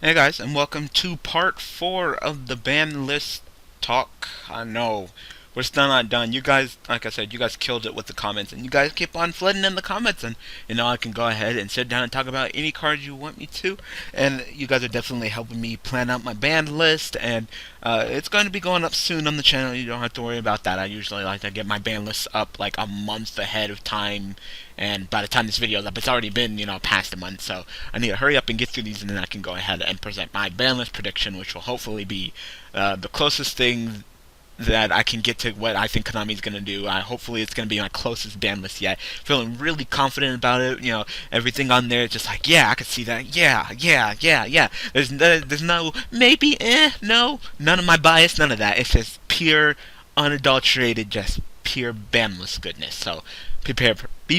Hey guys, and welcome to part 4 of the ban list talk. I know, we're still not done. You guys, like I said, you guys killed it with the comments, and you guys keep on flooding in the comments, and I can go ahead and sit down and talk about any cards you want me to, and you guys are definitely helping me plan out my ban list, and it's going to be going up soon on the channel. You don't have to worry about that. I usually like to get my ban list up like a month ahead of time, and by the time this video is up, it's already been, past a month, so I need to hurry up and get through these, and then I can go ahead and present my ban list prediction, which will hopefully be the closest thing that I can get to what I think Konami's going to do. Hopefully it's going to be my closest ban list yet. Feeling really confident about it. Everything on there is just like, yeah, I could see that. Yeah. There's no maybe, no. None of my bias, none of that. It's just pure, unadulterated, just pure ban list goodness. So be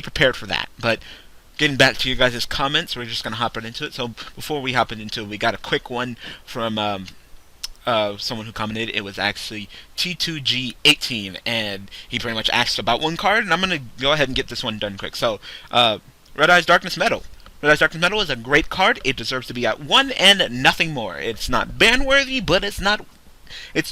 prepared for that. But getting back to you guys' comments, we're just going to hop right into it. So before we hop into it, we got a quick one from someone who commented. It was actually T2G18, and he pretty much asked about one card, and I'm going to go ahead and get this one done quick. So, Red Eyes Darkness Metal. Red Eyes Darkness Metal is a great card. It deserves to be at 1 and nothing more. It's not ban-worthy, but it's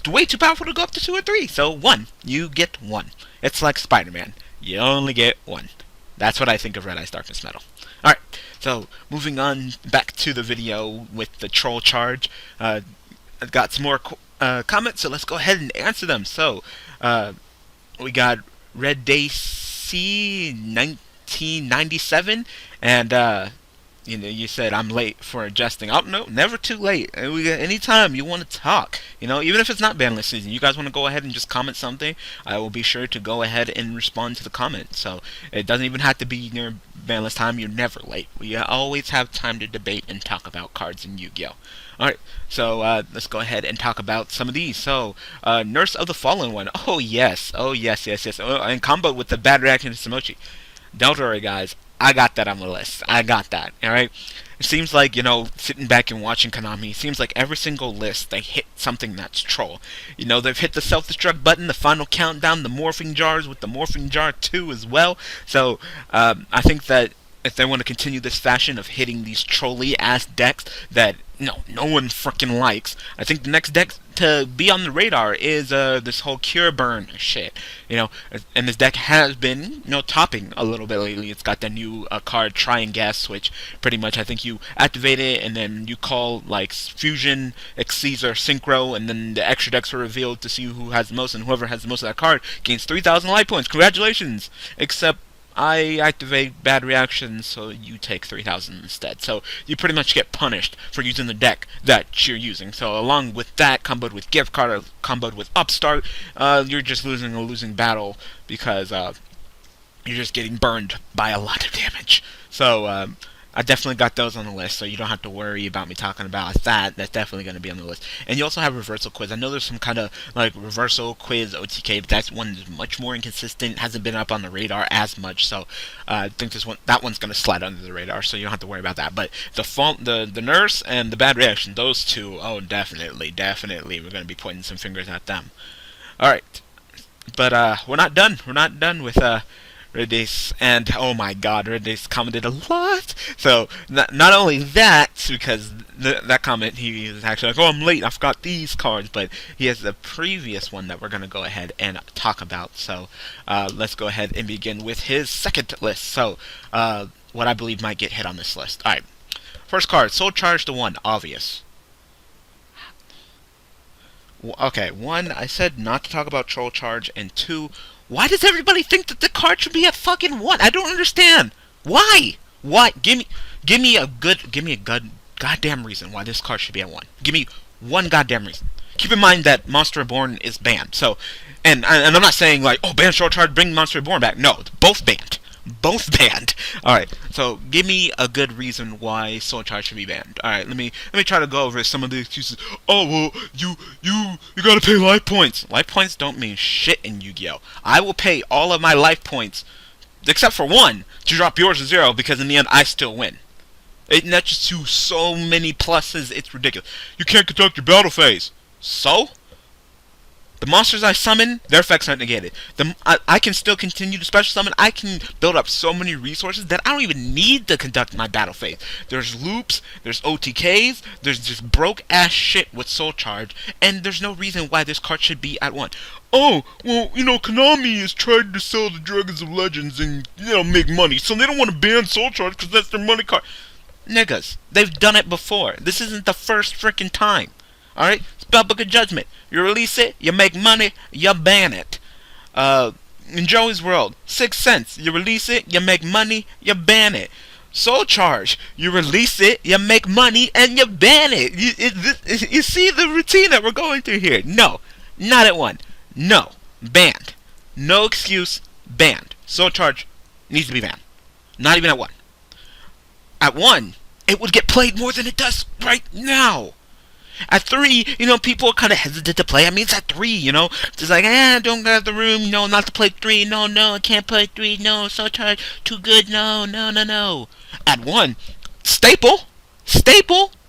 way too powerful to go up to 2 or 3. So 1. You get 1. It's like Spider-Man. You only get 1. That's what I think of Red Eyes Darkness Metal. Alright, so moving on back to the video with the troll charge. I've got some more comments, so let's go ahead and answer them. So, we got Red Day C 1997, and you said I'm late for adjusting. Oh no, never too late. Anytime you want to talk, even if it's not ban list season, you guys want to go ahead and just comment something, I will be sure to go ahead and respond to the comment. So it doesn't even have to be near ban list time. You're never late. We always have time to debate and talk about cards in Yu-Gi-Oh! Alright, so let's go ahead and talk about some of these. So, Nurse of the Fallen one. Oh yes. Oh, and combo with the bad reaction to Samochi. Don't worry, guys. I got that on the list. I got that. Alright? It seems like, sitting back and watching Konami, it seems like every single list, they hit something that's troll. They've hit the self-destruct button, the final countdown, the morphing jars with the morphing jar 2 as well. So, I think that if they want to continue this fashion of hitting these trolly-ass decks that no one frickin' likes, I think the next deck to be on the radar is this whole Cure Burn shit. And this deck has been, topping a little bit lately. It's got the new card Try and Guess, which pretty much I think you activate it and then you call like Fusion, Xyz, or Synchro, and then the extra decks are revealed to see who has the most, and whoever has the most of that card gains 3,000 life points. Congratulations! Except I activate bad reactions, so you take 3,000 instead. So you pretty much get punished for using the deck that you're using. So along with that, comboed with gift card, or comboed with upstart, you're just losing a losing battle because you're just getting burned by a lot of damage. So I definitely got those on the list, so you don't have to worry about me talking about that. That's definitely going to be on the list. And you also have Reversal Quiz. I know there's some kind of like Reversal Quiz OTK, but that one is much more inconsistent, hasn't been up on the radar as much, so I think that one's going to slide under the radar, so you don't have to worry about that. But the Nurse and the Bad Reaction, those two, oh, definitely, we're going to be pointing some fingers at them. Alright, but we're not done. We're not done with Red Dace, and oh my god, Red Dace commented a lot. So not only that, because that comment, he is actually like, oh, I'm late, I forgot these cards, but he has the previous one that we're going to go ahead and talk about. So let's go ahead and begin with his second list. So what I believe might get hit on this list. Alright, first card, Soul Charge to 1, obvious. Okay, 1, I said not to talk about Troll Charge, and 2, why does everybody think that the card should be at fucking 1? I don't understand. Why? Why? Give me a goddamn reason why this card should be at 1. Give me one goddamn reason. Keep in mind that Monster Reborn is banned. So, and I'm not saying like, oh, ban Troll Charge, bring Monster Reborn back. No, both banned. Both banned. Alright, so give me a good reason why Soul Charge should be banned. Alright, let me try to go over some of the excuses. Oh, well, you gotta pay life points. Life points don't mean shit in Yu-Gi-Oh! I will pay all of my life points, except for 1, to drop yours to 0, because in the end, I still win. It nets you so many pluses, it's ridiculous. You can't conduct your battle phase. So? The monsters I summon, their effects aren't negated. I can still continue to special summon. I can build up so many resources that I don't even need to conduct my battle phase. There's loops, there's OTKs, there's just broke ass shit with Soul Charge, and there's no reason why this card should be at 1. Oh, well, Konami is trying to sell the Dragons of Legends and, make money, so they don't want to ban Soul Charge because that's their money card. Niggas, they've done it before. This isn't the first freaking time. Alright? Spellbook of Judgment. You release it, you make money, you ban it. In Joey's World, 6 cents. You release it, you make money, you ban it. Soul Charge. You release it, you make money, and you ban it. You see the routine that we're going through here? No. Not at 1. No. Banned. No excuse. Banned. Soul Charge needs to be banned. Not even at 1. At 1, it would get played more than it does right now. At 3, people are kind of hesitant to play. I mean, it's at 3, Just like, don't have the room, not to play 3. No, I can't play 3. No, Soul Charge, too good. No. At 1, staple.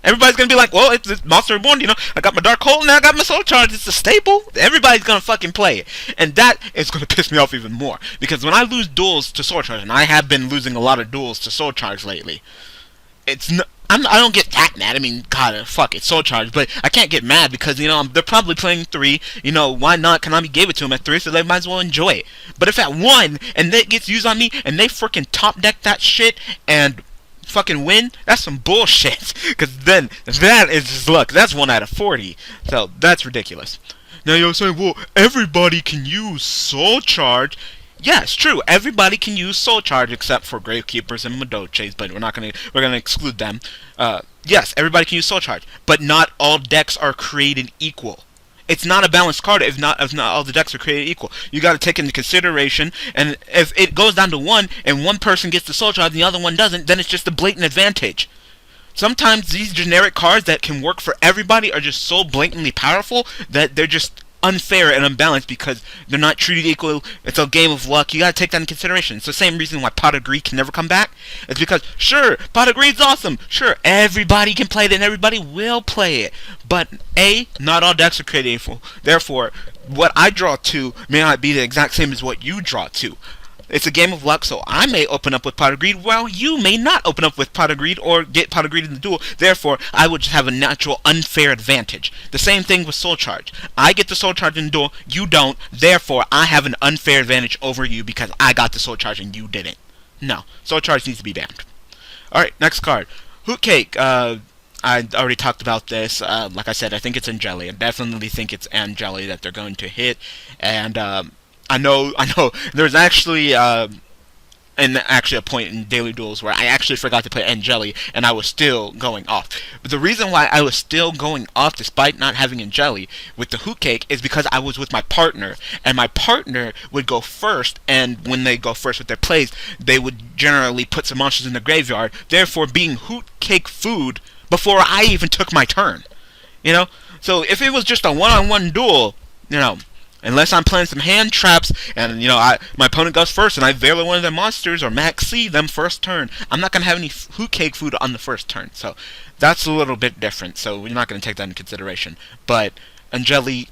Everybody's going to be like, well, it's Monster Reborn, I got my Dark Hole, now I got my Soul Charge. It's a staple. Everybody's going to fucking play it. And that is going to piss me off even more. Because when I lose duels to Soul Charge, and I have been losing a lot of duels to Soul Charge lately, I don't get that mad. I mean, God, fuck it, Soul Charge. But I can't get mad because, they're probably playing 3. Why not? Konami gave it to them at 3, so they might as well enjoy it. But if at 1, and that gets used on me, and they freaking top deck that shit, and fucking win, that's some bullshit. Because then, that is just luck. That's 1 out of 40. So, that's ridiculous. Now you're saying, well, everybody can use Soul Charge. Yeah, it's true. Everybody can use Soul Charge except for Gravekeepers and Madolches, but we're gonna exclude them. Yes, everybody can use Soul Charge, but not all decks are created equal. It's not a balanced card if not all the decks are created equal. You got to take into consideration, and if it goes down to 1 and one person gets the Soul Charge and the other one doesn't, then it's just a blatant advantage. Sometimes these generic cards that can work for everybody are just so blatantly powerful that they're just unfair and unbalanced because they're not treated equal. It's a game of luck. You gotta take that into consideration. It's the same reason why Pot of Greed can never come back. It's because, sure, Pot of Greed's awesome. Sure, everybody can play it and everybody will play it. But, A, not all decks are created equal. Therefore, what I draw to may not be the exact same as what you draw to. It's a game of luck, so I may open up with Pot of Greed, while you may not open up with Pot of Greed or get Pot of Greed in the duel. Therefore, I would just have a natural unfair advantage. The same thing with Soul Charge. I get the Soul Charge in the duel, you don't. Therefore, I have an unfair advantage over you because I got the Soul Charge and you didn't. No, Soul Charge needs to be banned. Alright, next card. Hoot Cake. I already talked about this. Like I said, I think it's Angeli. I definitely think it's Angeli that they're going to hit. And, I know. There's actually a point in Daily Duels where I actually forgot to put Angeli, and I was still going off. But the reason why I was still going off despite not having Angeli with the Hoot Cake is because I was with my partner, and my partner would go first, and when they go first with their plays, they would generally put some monsters in the graveyard, therefore being Hoot Cake food before I even took my turn. So if it was just a one-on-one duel, unless I'm playing some hand traps and, my opponent goes first and I Veil one of their monsters or Max C them first turn, I'm not going to have any Hoot Cake food on the first turn. So that's a little bit different. So we're not going to take that into consideration. But Angeli,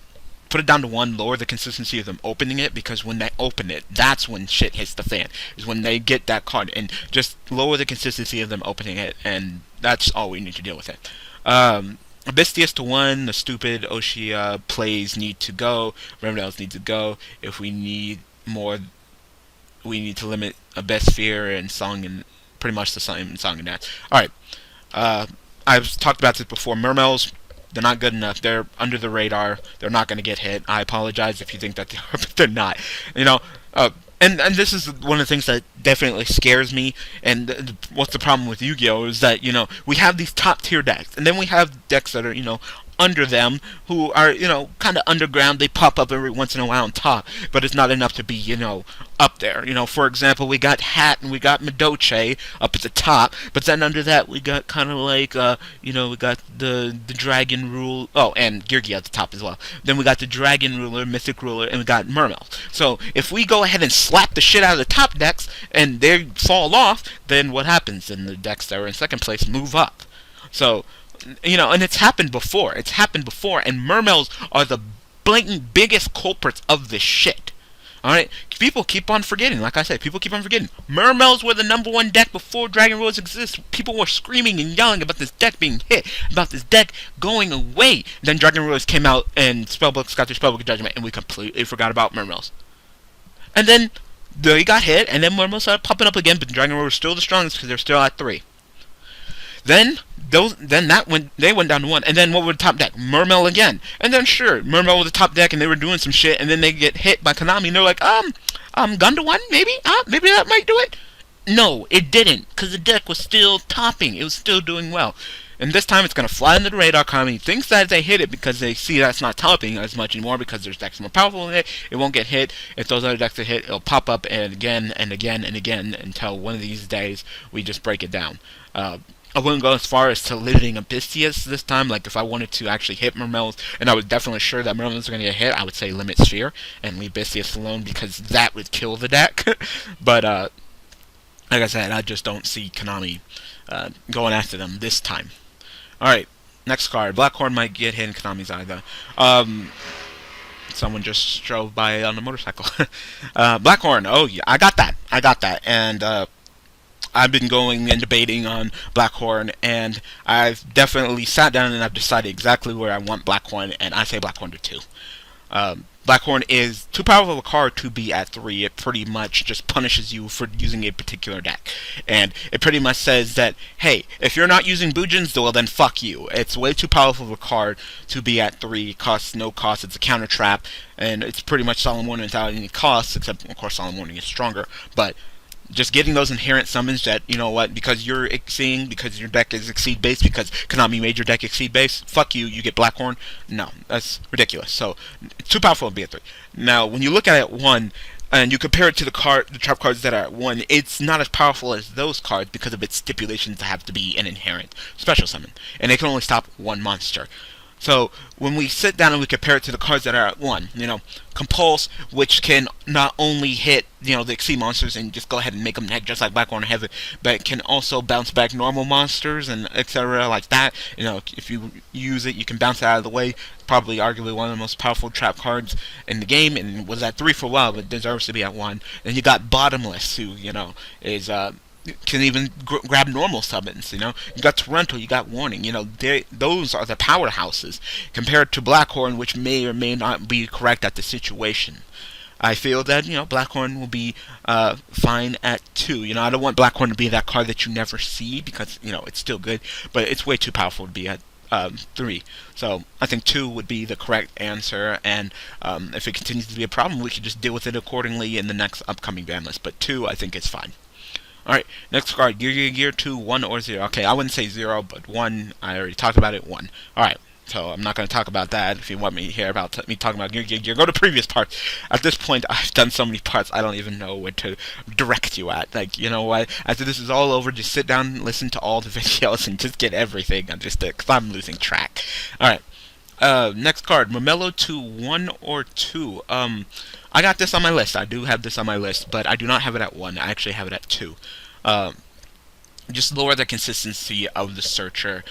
put it down to 1, lower the consistency of them opening it, because when they open it, that's when shit hits the fan. Is when they get that card. And just lower the consistency of them opening it, and that's all we need to deal with it. Abystius to 1, the stupid Oshia plays need to go. Mermails need to go. If we need more, we need to limit Abysphere and Song and pretty much the same Song and Dance. Alright. I've talked about this before. Mermails, they're not good enough. They're under the radar. They're not going to get hit. I apologize if you think that they are, but they're not. And this is one of the things that definitely scares me, and what's the problem with Yu-Gi-Oh! Is that, we have these top-tier decks, and then we have decks that are, under them, who are, kind of underground. They pop up every once in a while on top, but it's not enough to be, up there. For example, we got Hat and we got Madolche up at the top, but then under that we got kind of like, we got the Dragon Rule, and Girgi at the top as well. Then we got the Dragon Ruler, Mythic Ruler, and we got Mermail. So if we go ahead and slap the shit out of the top decks, and they fall off, then what happens? Then the decks that are in second place move up. So, and it's happened before. And Mermails are the blatant biggest culprits of this shit. Alright? People keep on forgetting. Like I said, people keep on forgetting. Mermails were the #1 deck before Dragon Rules exists. People were screaming and yelling about this deck being hit, about this deck going away. Then Dragon Rules came out and Spellbooks got their Spellbook Judgment, and we completely forgot about Mermails. And then they got hit, and then Mermails started popping up again, but Dragon Rules were still the strongest because they're still at 3. Then they went down to 1, and then what was the top deck? Mermail again, and then sure, Mermail was the top deck, and they were doing some shit, and then they get hit by Konami, and they're like, Gun to 1, maybe, maybe that might do it. No, it didn't, because the deck was still topping, it was still doing well, and this time it's gonna fly under the radar. Konami thinks that they hit it because they see that it's not topping as much anymore because there's decks more powerful than it. It won't get hit. If those other decks are hit, it'll pop up and again and again and again until one of these days we just break it down. I wouldn't go as far as to limiting Abysseus this time. Like, if I wanted to actually hit Mermails, and I was definitely sure that Mermails were going to get hit, I would say limit Sphere and leave Abysseus alone because that would kill the deck. But, like I said, I just don't see Konami going after them this time. Alright, next card. Blackhorn might get hit in Konami's eye, though. Someone just drove by on a motorcycle. Blackhorn, oh yeah, I got that. And, I've been going and debating on Blackhorn, and I've definitely sat down and I've decided exactly where I want Blackhorn, and I say Blackhorn to 2. Blackhorn is too powerful of a card to be at 3. It pretty much just punishes you for using a particular deck. And it pretty much says that, hey, if you're not using Bujin's Duel, then fuck you. It's way too powerful of a card to be at 3. It costs no cost. It's a counter trap, and it's pretty much Solemn Warning without any costs, except, of course, Solemn Warning is stronger. But just getting those inherent summons that, you know what, because you're Exceeding, because your deck is Exceed based, because Konami made your deck Exceed based, fuck you, you get Blackhorn. No, that's ridiculous. So, it's too powerful to be at 3. Now, when you look at it at 1, and you compare it to the trap cards that are at 1, it's not as powerful as those cards because of its stipulations to have to be an inherent special summon. And they can only stop 1 monster. So, when we sit down and we compare it to the cards that are at 1, Compulse, which can not only hit, the Exceed monsters and just go ahead and make them neck just like Blackhorn Heaven, but it can also bounce back normal monsters and etc. like that. If you use it, you can bounce it out of the way. Probably arguably one of the most powerful trap cards in the game, and was at 3 for a while, but deserves to be at 1. And you got Bottomless, who, is, can even grab normal summons, You got Toronto, you got Warning, those are the powerhouses compared to Blackhorn, which may or may not be correct at the situation. I feel that, Blackhorn will be fine at 2. I don't want Blackhorn to be that card that you never see because, it's still good, but it's way too powerful to be at 3. So I think 2 would be the correct answer, and if it continues to be a problem, we can just deal with it accordingly in the next upcoming ban list. But 2, I think, is fine. Alright, next card, Gear 2, 1 or 0. Okay, I wouldn't say 0, but 1, I already talked about it, 1. Alright, so I'm not going to talk about that. If you want me to hear about me talking about Gear, go to previous parts. At this point, I've done so many parts, I don't even know where to direct you at. Like, you know what, after this is all over, just sit down and listen to all the videos and just get everything, because I'm losing track. Alright, next card, Mermail to 1 or 2. I got this on my list. I do have this on my list, but I do not have it at 1. I actually have it at 2. Just lower the consistency of the Searcher.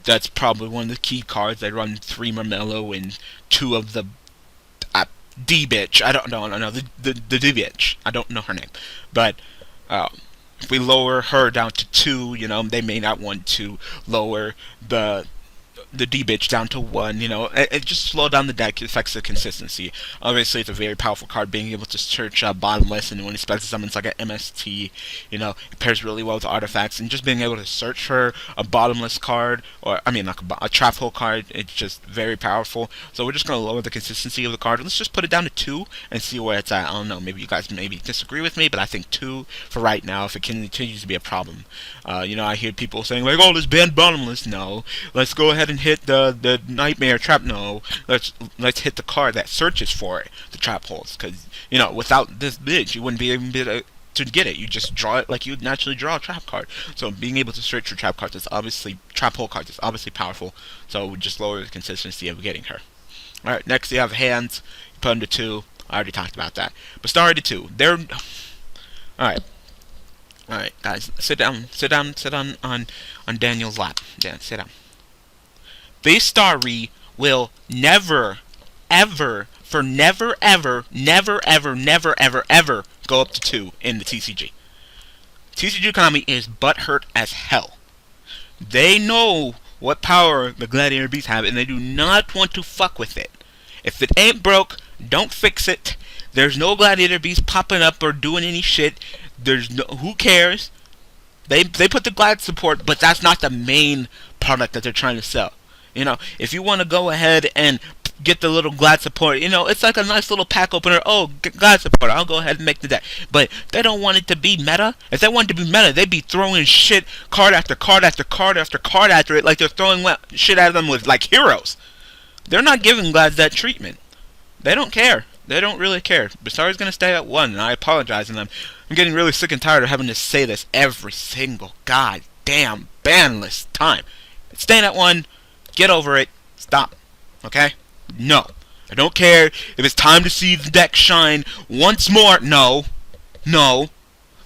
That's probably one of the key cards. I run 3 Mermail and 2 of the D-Bitch. I don't know. The D-Bitch. I don't know her name. But if we lower her down to 2, they may not want to lower the D-Bitch down to 1, it just slow down the deck. It affects the consistency. Obviously, it's a very powerful card, being able to search Bottomless, and when it special summons like an MST, it pairs really well with artifacts, and just being able to search for a Bottomless card, or, like a Trap Hole card, it's just very powerful. So we're just going to lower the consistency of the card. Let's just put it down to 2, and see where it's at. I don't know, maybe you guys disagree with me, but I think 2 for right now, if it continues to be a problem. I hear people saying, like, oh, let's ban Bottomless. No. Let's go ahead and hit the Nightmare Trap. No, let's hit the card that searches for it, the Trap Holes, because without this bitch you wouldn't be able to get it. You just draw it like you'd naturally draw a trap card. So being able to search for trap cards is obviously Trap Hole cards is obviously powerful. So we just lower the consistency of getting her. All right, next you have Hands. You put them to 2. I already talked about that. But Starry to 2. They're all right. All right, guys, sit down on Daniel's lap. Dan, sit down. This Starry will never ever, for never, ever, never, ever, never, ever, ever go up to 2 in the TCG. TCG Konami is butthurt as hell. They know what power the Gladiator Beasts have, and they do not want to fuck with it. If it ain't broke, don't fix it. There's no Gladiator Beast popping up or doing any shit. There's no, who cares? They put the Glad support, but that's not the main product that they're trying to sell. You know, if you want to go ahead and get the little Glad support, you know, it's like a nice little pack opener. Oh, Glad support, I'll go ahead and make the deck. But they don't want it to be meta. If they wanted to be meta, they'd be throwing shit, card after card after card after card after it, like they're throwing shit at them with, like, heroes. They're not giving Glads that treatment. They don't care. They don't really care. Basari's going to stay at 1, and I apologize, and I'm getting really sick and tired of having to say this every single goddamn ban list time. It's staying at 1. Get over it. Stop. Okay? No. I don't care if it's time to see the deck shine once more. No. No.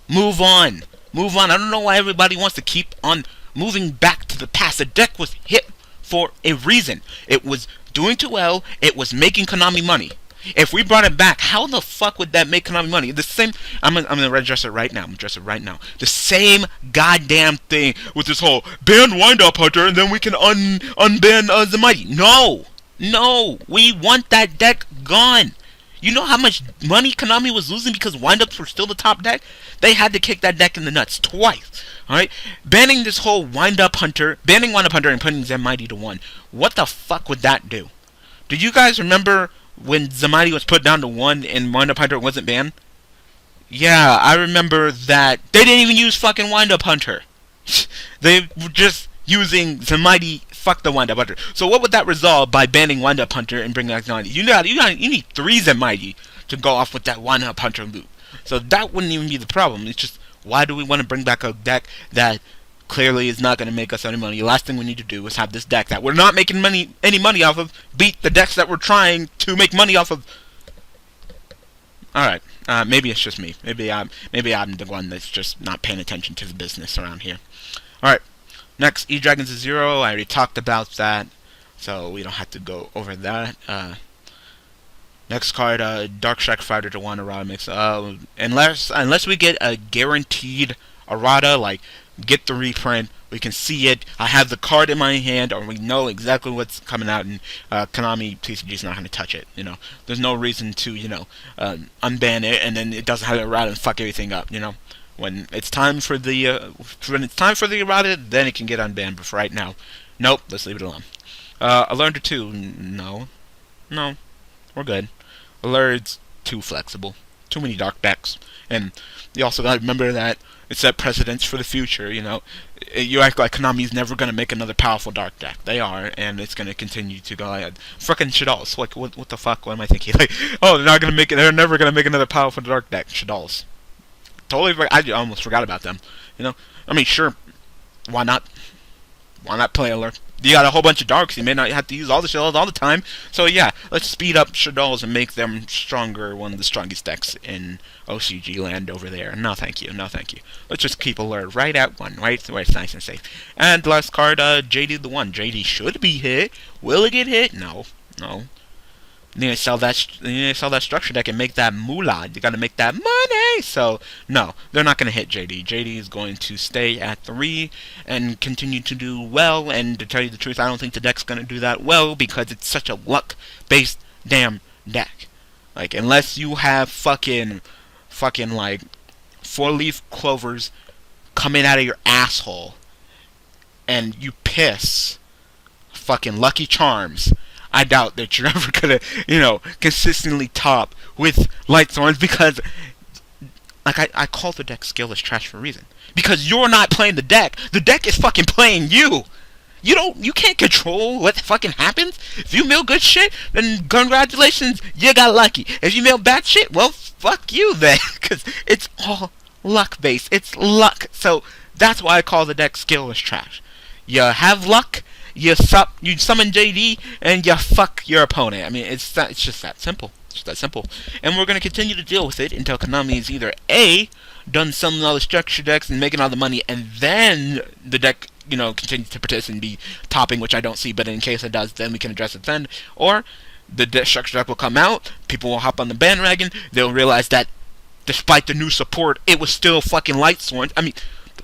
Move on. Move on. I don't know why everybody wants to keep on moving back to the past. The deck was hit for a reason. It was doing too well. It was making Konami money. If we brought it back, how the fuck would that make Konami money? The same. I'm gonna address it right now. I'm gonna address it right now. The same goddamn thing with this whole ban Wind-Up Hunter and then we can unban the Mighty. No, no, we want that deck gone. You know how much money Konami was losing because Wind-Ups were still the top deck? They had to kick that deck in the nuts twice. Alright? Banning this whole Wind-Up Hunter, banning Wind-Up Hunter and putting Zenmighty to 1. What the fuck would that do? Do you guys remember when Zenmighty was put down to 1 and Wind-Up Hunter wasn't banned? Yeah, I remember that. They didn't even use fucking Wind-Up Hunter. They were just using Zenmighty. Fuck the Wind-Up Hunter. So what would that resolve by banning Wind-Up Hunter and bringing back Zenmighty? You need 3 Zenmighty to go off with that Wind-Up Hunter loop. So that wouldn't even be the problem. It's just, why do we want to bring back a deck that clearly is not going to make us any money? The last thing we need to do is have this deck that we're not making any money off of beat the decks that we're trying to make money off of. Alright, maybe it's just me. Maybe I'm the one that's just not paying attention to the business around here. Alright, next, E-Dragons is 0. I already talked about that, so we don't have to go over that. Next card, Dark Strike Fighter to 1 errata mix. Unless we get a guaranteed errata, like get the reprint, we can see it, I have the card in my hand, or we know exactly what's coming out, and Konami TCG is not going to touch it. You know, there's no reason to, you know, unban it and then it doesn't have an errata and fuck everything up. You know, when it's time for the errata, then it can get unbanned. But for right now, nope. Let's leave it alone. Alert to 2, no, we're good. Alert's too flexible. Too many dark decks. And you also gotta remember that it set precedents for the future, you know. You act like Konami's never gonna make another powerful dark deck. They are, and it's gonna continue to go ahead. Frickin' Shaddolls. Like, what the fuck? What am I thinking? Like, oh, they're never gonna make another powerful dark deck. Shaddolls. Totally, I almost forgot about them. You know? I mean, sure, why not? Why not play Alert? You got a whole bunch of darks, you may not have to use all the shells all the time. So yeah, let's speed up Shaddolls and make them stronger, one of the strongest decks in OCG land over there. No thank you, no thank you. Let's just keep Alert right at 1, right where it's nice and safe. And last card, JD the 1. JD should be hit. Will it get hit? No. You need to sell that structure deck and make that moolah. You gotta make that money. So no, they're not gonna hit JD. JD is going to stay at 3 and continue to do well. And to tell you the truth, I don't think the deck's gonna do that well because it's such a luck-based damn deck. Like, unless you have fucking like 4-leaf clovers coming out of your asshole and you piss fucking Lucky Charms, I doubt that you're ever gonna, you know, consistently top with Light Thorns, because, like, I call the deck skillless trash for a reason. Because you're not playing the deck. The deck is fucking playing you. You can't control what fucking happens. If you mill good shit, then congratulations, you got lucky. If you mill bad shit, well, fuck you then. Because it's all luck-based. It's luck. So, that's why I call the deck skillless trash. You have luck, you summon JD, and you fuck your opponent. I mean, it's just that simple. It's just that simple. And we're going to continue to deal with it until Konami is either A, done selling all the structure decks and making all the money, and then the deck, you know, continues to participate and be topping, which I don't see, but in case it does, then we can address it then. Or the Destruction deck will come out, people will hop on the bandwagon, they'll realize that despite the new support, it was still fucking Light Swords. I mean,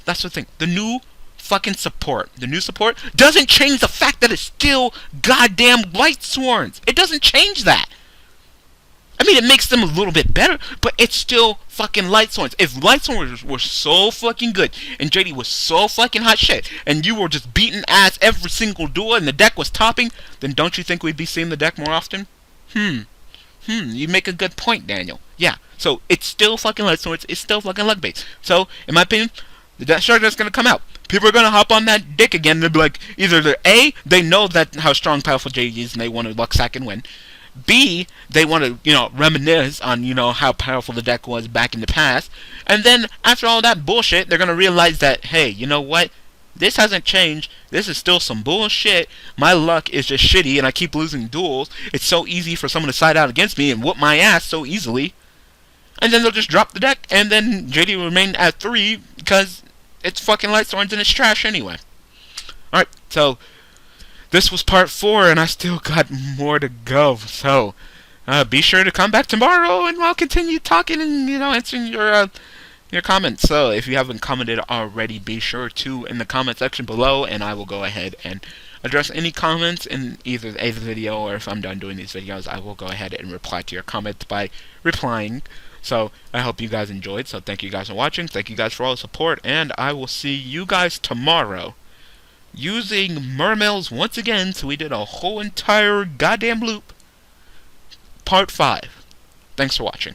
that's the thing. The new support doesn't change the fact that it's still goddamn Light Swords. It doesn't change that. I mean, it makes them a little bit better, but it's still fucking Light Swords. If Light Swords were so fucking good, and JD was so fucking hot shit, and you were just beating ass every single duel, and the deck was topping, then don't you think we'd be seeing the deck more often? You make a good point, Daniel. Yeah, so it's still fucking Light Swords, it's still fucking luck based. So, in my opinion, the deck structure is gonna come out. People are gonna hop on that dick again, and they'll be like, either they're A, they know that how strong, powerful JD is, and they want to luck sack and win. B, they want to, reminisce on, how powerful the deck was back in the past. And then, after all that bullshit, they're going to realize that, hey, you know what? This hasn't changed. This is still some bullshit. My luck is just shitty, and I keep losing duels. It's so easy for someone to side out against me and whoop my ass so easily. And then they'll just drop the deck, and then JD will remain at 3, because it's fucking Light Swords and it's trash anyway. Alright, so this was part 4, and I still got more to go. So, be sure to come back tomorrow, and I'll continue talking and, answering your comments. So, if you haven't commented already, be sure to in the comment section below, and I will go ahead and address any comments in either a video, or if I'm done doing these videos, I will go ahead and reply to your comments by replying. So, I hope you guys enjoyed. So, thank you guys for watching. Thank you guys for all the support, and I will see you guys tomorrow, using Mermails once again. So we did a whole entire goddamn loop. Part 5. Thanks for watching.